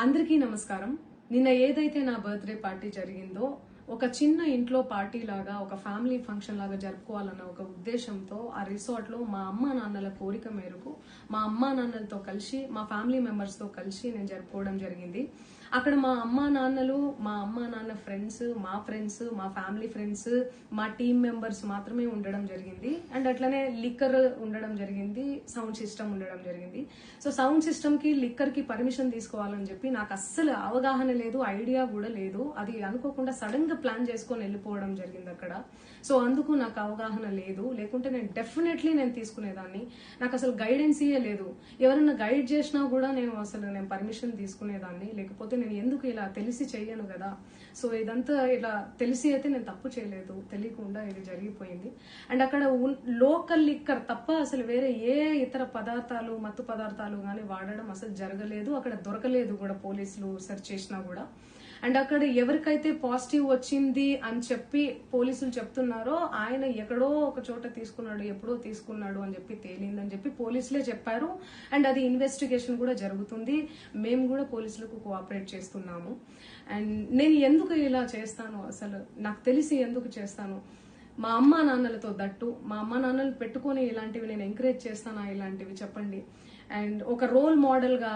అందరికీ నమస్కారం. నిన్న ఏదైతే నా బర్త్డే పార్టీ జరిగిందో ఒక చిన్న ఇంట్లో పార్టీ లాగా ఒక ఫ్యామిలీ ఫంక్షన్ లాగా జరుపుకోవాలన్న ఒక ఉద్దేశంతో ఆ రిసార్ట్ లో మా అమ్మా నాన్నల కోరిక మేరకు మా అమ్మా నాన్నలతో కలిసి మా ఫ్యామిలీ మెంబర్స్ తో కలిసి నేను జరుపుకోవడం జరిగింది. అక్కడ మా అమ్మా నాన్న ఫ్రెండ్స్, మా ఫ్యామిలీ ఫ్రెండ్స్, మా టీమ్ మెంబర్స్ మాత్రమే ఉండడం జరిగింది. అండ్ అట్లనే లిక్కర్ ఉండడం జరిగింది, సౌండ్ సిస్టమ్ ఉండడం జరిగింది. సో సౌండ్ సిస్టమ్ కి లిక్కర్ కి పర్మిషన్ తీసుకోవాలని చెప్పి నాకు అస్సలు అవగాహన లేదు, ఐడియా కూడా లేదు. అది అనుకోకుండా సడన్ గా ప్లాన్ చేసుకొని వెళ్ళిపోవడం జరిగింది అక్కడ. సో అందుకు నాకు అవగాహన లేదు, లేకుంటే నేను డెఫినెట్లీ నేను తీసుకునేదాన్ని. నాకు అసలు గైడెన్సీయే లేదు. ఎవరైనా గైడ్ చేసినా కూడా నేను పర్మిషన్ తీసుకునేదాన్ని, లేకపోతే నేను ఎందుకు ఇలా తెలిసి చెయ్యను కదా. సో ఇదంతా ఇలా తెలిసి అయితే నేను తప్పు చేయలేదు, తెలియకుండా ఇది జరిగిపోయింది. అండ్ అక్కడ లోకల్ లిక్కర్ తప్ప అసలు వేరే ఏ ఇతర పదార్థాలు, మత్తు పదార్థాలు గానీ వాడడం అసలు జరగలేదు. అక్కడ దొరకలేదు కూడా, పోలీసులు సెర్చ్ చేసినా కూడా. అండ్ అక్కడ ఎవరికైతే పాజిటివ్ వచ్చింది అని చెప్పి పోలీసులు చెప్తున్నారో ఆయన ఎక్కడో ఒక చోట తీసుకున్నాడు, ఎప్పుడో తీసుకున్నాడు అని చెప్పి తేలిందని చెప్పి పోలీసులే చెప్పారు. అండ్ అది ఇన్వెస్టిగేషన్ కూడా జరుగుతుంది. మేము కూడా పోలీసులకు కోఆపరేట్ చేస్తున్నాము. అండ్ నేను ఎందుకు ఇలా చేస్తాను, అసలు నాకు తెలిసి ఎందుకు చేస్తాను, మా అమ్మా నాన్నలతో దట్టు మా అమ్మా నాన్నలు పెట్టుకుని ఇలాంటివి నేను ఎంకరేజ్ చేస్తానా, ఇలాంటివి చెప్పండి. అండ్ ఒక రోల్ మోడల్ గా,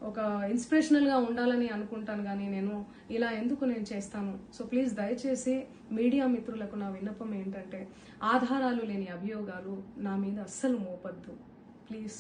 ఒక ఇన్స్పిరేషనల్ గా ఉండాలని అనుకుంటాను, కానీ నేను ఇలా ఎందుకు నేను చేస్తాను. సో ప్లీజ్ దయచేసి మీడియా మిత్రులకు నా విన్నపం ఏంటంటే, ఆధారాలు లేని అభియోగాలు నా మీద అస్సలు మోపద్దు ప్లీజ్.